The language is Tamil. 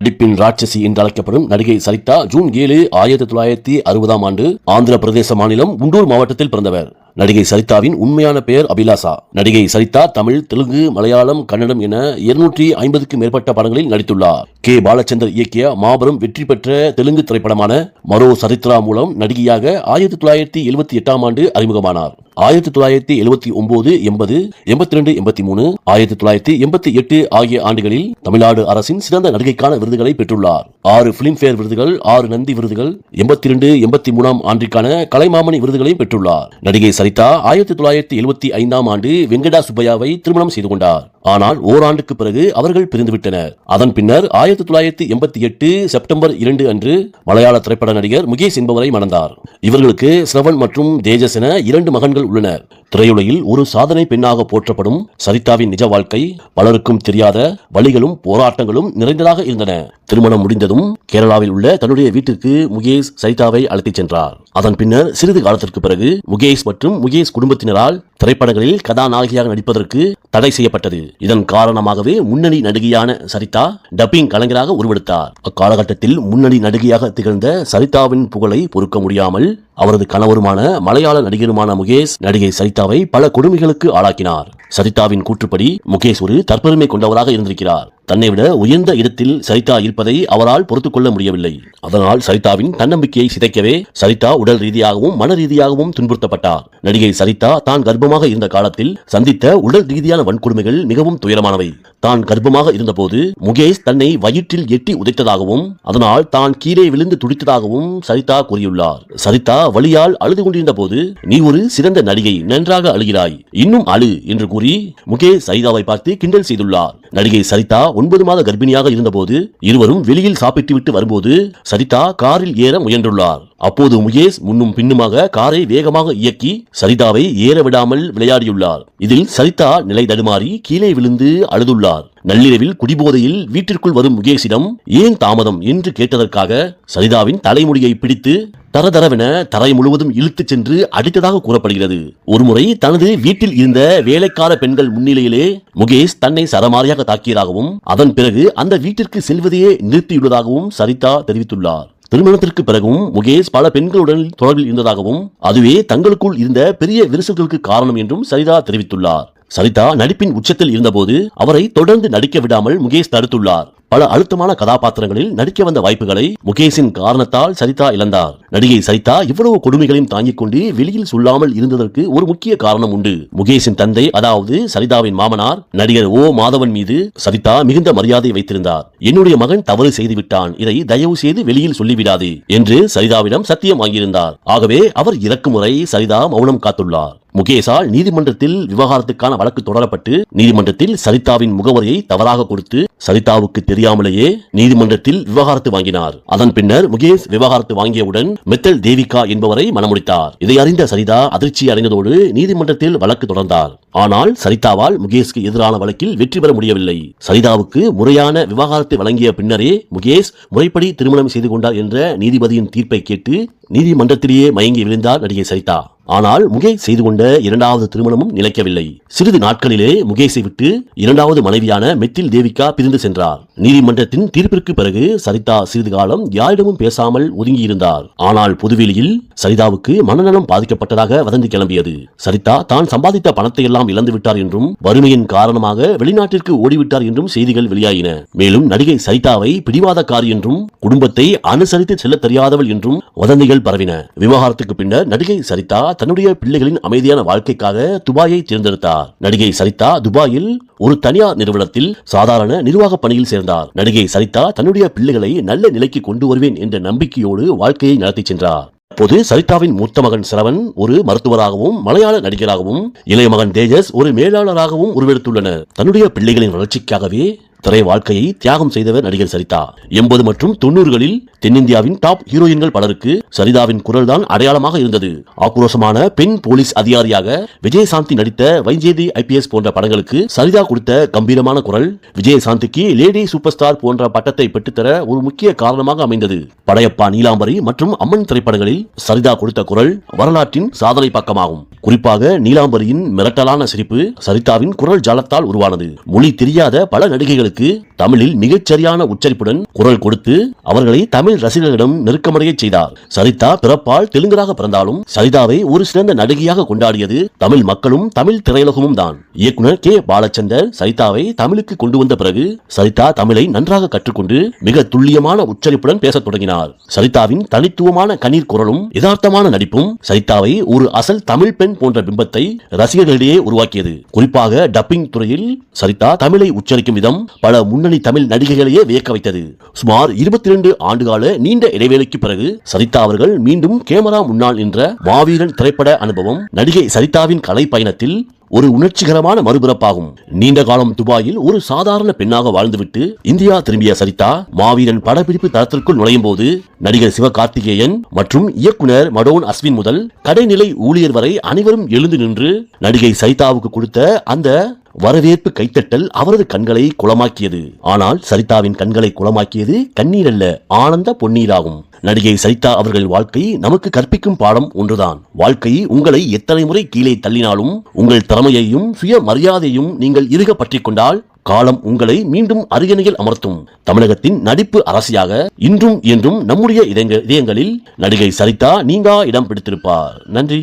நடிப்பின் ராட்சசி என்று அழைக்கப்படும் நடிகை சரிதா ஜூன் 7, 1960 ஆண்டு ஆந்திர பிரதேச மாநிலம் குண்டூர் மாவட்டத்தில் பிறந்தவர். நடிகை சரிதாவின் உண்மையான பெயர் அபிலாஷா. நடிகை சரிதா தமிழ், தெலுங்கு, மலையாளம், கன்னடம் என 250க்கும் மேற்பட்ட படங்களில் நடித்துள்ளார். கே. பாலச்சந்தர் இயக்கிய மாபெரும் வெற்றி பெற்ற தெலுங்கு திரைப்படமான மரோ சரித்ரா மூலம் நடிகையாக 1978 ஆண்டு அறிமுகமானார். 1979, 80, 82, 83, 1988 ஆகிய ஆண்டுகளில் தமிழ்நாடு அரசின் சிறந்த நடிகைக்கான விருதுகளை பெற்றுள்ளார். 6 பிலிம்பேர் விருதுகள், 6 நந்தி விருதுகள், 82, 83 ஆண்டிற்கான கலைமாமணி விருதுகளையும் பெற்றுள்ளார். நடிகை சரிதா 1975 ஆண்டு வெங்கடா சுப்பையாவை திருமணம் செய்து கொண்டார். ஆனால் ஓராண்டுக்கு பிறகு அவர்கள் பிரிந்துவிட்டனர். அதன் பின்னர் 1988 செப்டம்பர் 2 அன்று மலையாள திரைப்பட நடிகர் முகேஷ் என்பவரை மணந்தார். இவர்களுக்கு ஸ்ரவன் மற்றும் தேஜஸ் என 2 மகன்கள் உள்ளனர். திரையுலகில் ஒரு சாதனை பெண்ணாக போற்றப்படும் சரிதாவின் நிஜ வாழ்க்கை பலருக்கும் தெரியாத வழிகளும் போராட்டங்களும் நிறைந்ததாக இருந்தன. திருமணம் முடிந்ததும் கேரளாவில் உள்ள தன்னுடைய வீட்டிற்கு முகேஷ் சரிதாவை அழைத்துச் சென்றார். அதன் பின்னர் சிறிது காலத்திற்கு பிறகு முகேஷ் மற்றும் முகேஷ் குடும்பத்தினரால் திரைப்படங்களில் கதாநாயகியாக நடிப்பதற்கு தடை செய்யப்பட்டது. இதன் காரணமாகவே முன்னணி நடிகையான சரிதா டப்பிங் கலைஞராக உருவெடுத்தார். அக்காலகட்டத்தில் முன்னணி நடிகையாக திகழ்ந்த சரிதாவின் புகழை பொறுக்க முடியாமல் அவரது கணவருமான மலையாள நடிகருமான முகேஷ் நடிகை சரிதாவை பல கொடுமைகளுக்கு ஆளாக்கினார். சரிதாவின் கூற்றுப்படி முகேஷ் ஒரு தற்பெருமை கொண்டவராக இருந்திருக்கிறார். தன்னை விட உயர்ந்த இடத்தில் சரிதா இருப்பதை அவரால் பொறுத்துக் கொள்ள முடியவில்லை. அதனால் சரிதாவின் தன்னம்பிக்கையை சிதைக்கவே சரிதா உடல் ரீதியாகவும் மன ரீதியாகவும் துன்புறுத்தப்பட்டார். நடிகை சரிதா தான் கர்ப்பமாக இருந்த காலத்தில் சந்தித்த உடல் ரீதியான வன்கொடுமைகள் மிகவும் துயரமானவை. தான் கர்ப்பமாக இருந்தபோது முகேஷ் தன்னை வயிற்றில் எட்டி உதைத்ததாகவும் அதனால் தான் கீழே விழுந்து துடித்ததாகவும் சரிதா கூறியுள்ளார். சரிதா வலியால் அழுது கொண்டிருந்த போது, நீ ஒரு சிறந்த நடிகை, நன்றாக அழுகிறாய், இன்னும் அழு என்று கூறி முகேஷ் சரிதாவை பார்த்து கிண்டல் செய்துள்ளார். நடிகை சரிதா 9 மாத கர்ப்பிணியாக இருந்தபோது இருவரும் வெளியில் சாப்பிட்டு விட்டு வரும்போது சரிதா காரில் ஏற முயன்றுள்ளார். அப்போது முகேஷ் முன்னும் பின்னுமாக காரை வேகமாக இயக்கி சரிதாவை ஏற விடாமல் விளையாடியுள்ளார். இதில் சரிதா நிலை தடுமாறி கீழே விழுந்து அழுதுள்ளார். நள்ளிரவில் குடிபோதையில் வீட்டிற்குள் வரும் முகேஷிடம் ஏன் தாமதம் என்று கேட்டதற்காக சரிதாவின் தலைமுடியை பிடித்து தரதரவென தரை முழுவதும் இழுத்துச் சென்று அடித்ததாக கூறப்படுகிறது. ஒருமுறை தனது வீட்டில் இருந்த வேலைக்கார பெண்கள் முன்னிலையிலே முகேஷ் தன்னை சரமாரியாக தாக்கியதாகவும் அதன் பிறகு அந்த வீட்டிற்கு செல்வதையே நிறுத்தியுள்ளதாகவும் சரிதா தெரிவித்துள்ளார். திருமணத்திற்கு பிறகும் முகேஷ் பல பெண்களுடன் தொடர்பில் இருந்ததாகவும் அதுவே தங்களுக்குள் இருந்த பெரிய விரிசல்களுக்கு காரணம் என்றும் சரிதா தெரிவித்துள்ளார். சரிதா நடிப்பின் உச்சத்தில் இருந்தபோது அவரை தொடர்ந்து நடிக்க விடாமல் முகேஷ் தடுத்துள்ளார். பல அழுத்தமான கதாபாத்திரங்களில் நடிக்க வந்த வாய்ப்புகளை முகேஷின் காரணத்தால் சரிதா இழந்தார். நடிகை சரிதா இவ்வளவு கொடுமைகளையும் தாங்கிக் கொண்டு வெளியில் சொல்லாமல் இருந்ததற்கு ஒரு முக்கிய காரணம் உண்டு. முகேஷின் தந்தை, அதாவது சரிதாவின் மாமனார் நடிகர் ஓ. மாதவன் மீது சரிதா மிகுந்த மரியாதை வைத்திருந்தார். என்னுடைய மகன் தவறு செய்து விட்டான், இதை தயவு செய்து வெளியில் சொல்லிவிடாதே என்று சரிதாவிடம் சத்தியம் வாங்கியிருந்தார். ஆகவே அவர் இறக்கும் முறை சரிதா மௌனம் காத்துள்ளார். முகேஷால் நீதிமன்றத்தில் விவகாரத்துக்கான வழக்கு தொடரப்பட்டு நீதிமன்றத்தில் சரிதாவின் முகவரியை தவறாக கொடுத்து சரிதாவுக்கு தெரியாமலேயே நீதிமன்றத்தில் விவகாரத்து வாங்கினார். அதன் பின்னர் முகேஷ் விவகாரத்து வாங்கியவுடன் மெத்தல் தேவிகா என்பவரை மணமுடித்தார். இதை அறிந்த சரிதா அதிர்ச்சி அடைந்ததோடு நீதிமன்றத்தில் வழக்கு தொடர்ந்தார். ஆனால் சரிதாவால் முகேஷ்க்கு எதிரான வழக்கில் வெற்றி பெற முடியவில்லை. சரிதாவுக்கு முறையான விவகாரத்தை வழங்கிய பின்னரே முகேஷ் முறைப்படி திருமணம் செய்து கொண்டார் என்ற நீதிபதியின் தீர்ப்பை கேட்டு நீதிமன்றத்திலேயே மயங்கி விழுந்தார் நடிகை சரிதா. ஆனால் முகேஷ் செய்து கொண்ட 2வது திருமணமும் நிலைக்கவில்லை. சிறிது நாட்களிலே முகேஷை விட்டு 2வது மனைவியான மெத்தில் தேவிகா பிரிந்து சென்றார். நீதிமன்றத்தின் தீர்ப்பிற்கு பிறகு சரிதா சிறிது காலம் யாரிடமும் பேசாமல் ஒதுங்கியிருந்தார். ஆனால் பொதுவெளியில் சரிதாவுக்கு மனநலம் பாதிக்கப்பட்டதாக வதந்தி கிளம்பியது. சரிதா தான் சம்பாதித்த பணத்தை எல்லாம் இழந்து விட்டார் என்றும் வறுமையின் காரணமாக வெளிநாட்டிற்கு ஓடிவிட்டார் என்றும் செய்திகள் வெளியாயின. மேலும் நடிகை சரிதாவை பிடிவாதக்காரி என்றும் குடும்பத்தை அனுசரித்து செல்ல தெரியாதவள் என்றும் வதந்திகள் பரவின. விவகாரத்துக்கு பின்னர் நடிகை சரிதா தன்னுடைய பிள்ளைகளின் அமைதியான வாழ்க்கைக்காக துபாயை தேர்ந்தெடுத்தார். நடிகை சரிதா துபாயில் ஒரு தனியார் நிறுவனத்தில் சாதாரண நிர்வாக பணியில் சேர்ந்தார். நடிகை சரிதா தன்னுடைய பிள்ளைகளை நல்ல நிலைக்கு கொண்டு வருவேன் என்ற நம்பிக்கையோடு வாழ்க்கையை நடத்தி சென்றார். அப்போது சரிதாவின் மூத்த மகன் ஸ்ரவன் ஒரு மருத்துவராகவும் மலையாள நடிகராகவும் இளைய மகன் தேஜஸ் ஒரு மேலாளராகவும் உருவெடுத்துள்ளனர். தன்னுடைய பிள்ளைகளின் வளர்ச்சிக்காகவே திரை வாழ்க்கையை தியாகம் செய்தவர் நடிகர் சரிதா. 80 மற்றும் 90களில் தென்னிந்தியாவின் டாப் ஹீரோயின்கள் பலருக்கு சரிதாவின் குரல் தான் அடையாளமாக இருந்தது. ஆக்ரோஷமான பெண் போலீஸ் அதிகாரியாக விஜயசாந்தி நடித்த வைஜெயந்தி IPS போன்ற படங்களுக்கு சரிதா கொடுத்த கம்பீரமான குரல் விஜயசாந்திக்கு லேடி சூப்பர் ஸ்டார் போன்ற பட்டத்தை பெற்றுத்தர ஒரு முக்கிய காரணமாக அமைந்தது. படையப்பா, நீலாம்பரி மற்றும் அம்மன் திரைப்படங்களில் சரிதா கொடுத்த குரல் வரலாற்றின் சாதனை பக்கமாகும். குறிப்பாக நீலாம்பரியின் மிரட்டலான சிரிப்பு சரிதாவின் குரல் ஜாலத்தால் உருவானது. மொழி தெரியாத பல நடிகைகளுக்கு நடிகைகளுக்கு தமிழில் மிகச்சரியான உச்சரிப்புடன் குரல் கொடுத்து அவர்களை தமிழ் ரசிகர்களிடம் நெருக்கமடைய செய்தார். சரிதா பிறப்பால் தெலுங்கராக பிறந்தாலும் சரிதாவை ஒரு சிறந்த நடிகையாக கொண்டாடியது தமிழ் மக்களும் தமிழ் திரையுலகமும் தான். இயக்குனர் கே பாலச்சந்தர் சரிதாவை தமிழுக்கு கொண்டு வந்த பிறகு சரிதா தமிழை நன்றாக கற்றுக்கொண்டு மிக துல்லியமான உச்சரிப்புடன் பேசத் தொடங்கினார். சரிதாவின் தனித்துவமான கண்ணீர் குரலும் யதார்த்தமான நடிப்பும் சரிதாவை ஒரு அசல் தமிழ் பெண் போன்ற பிம்பத்தை ரசிகர்களிடையே உருவாக்கியது. குறிப்பாக டப்பிங் துறையில் சரிதா தமிழை உச்சரிக்கும் விதம் பல முன்னணி தமிழ் நடிகைகளையே வியக்க வைத்தது. சுமார் 22 ஆண்டுகால நீண்ட இடைவேளைக்கு பிறகு சரிதா அவர்கள் மீண்டும் கேமரா முன்னால் நின்ற மாவீரன் திரைப்பட அனுபவம் நடிகை சரிதாவின் கலை பயணத்தில் ஒரு உணர்ச்சிகரமான மறுபிறப்பாகும். நீண்ட காலம் துபாயில் ஒரு சாதாரண பெண்ணாக வாழ்ந்துவிட்டு இந்தியா திரும்பிய சரிதா மாவீரன் படப்பிடிப்பு தளத்திற்குள் நுழையும் போது நடிகர் சிவகார்த்திகேயன் மற்றும் இயக்குனர் மடோன் அஸ்வின் முதல் கடைநிலை ஊழியர் வரை அனைவரும் எழுந்து நின்று நடிகை சரிதாவுக்கு கொடுத்த அந்த வரவேற்பு கைத்தட்டல் அவரது கண்களை குளமாக்கியது. ஆனால் சரிதாவின் கண்களை குளமாக்கியது கண்ணீர் அல்ல, ஆனந்த பொன்னீராகும். நடிகை சரிதா அவர்கள் வாழ்க்கை நமக்கு கற்பிக்கும் பாடம் ஒன்றுதான். வாழ்க்கை உங்களை எத்தனை முறை கீழே தள்ளினாலும் உங்கள் திறமையையும் சுய மரியாதையும் நீங்கள் இறுக பற்றிக் கொண்டால் காலம் உங்களை மீண்டும் அருகணையில் அமர்த்தும். தமிழகத்தின் நடிப்பு அரசியாக இன்றும் என்றும் நம்முடைய இதயங்களில் நடிகை சரிதா நீங்கா இடம் பிடித்திருப்பார். நன்றி.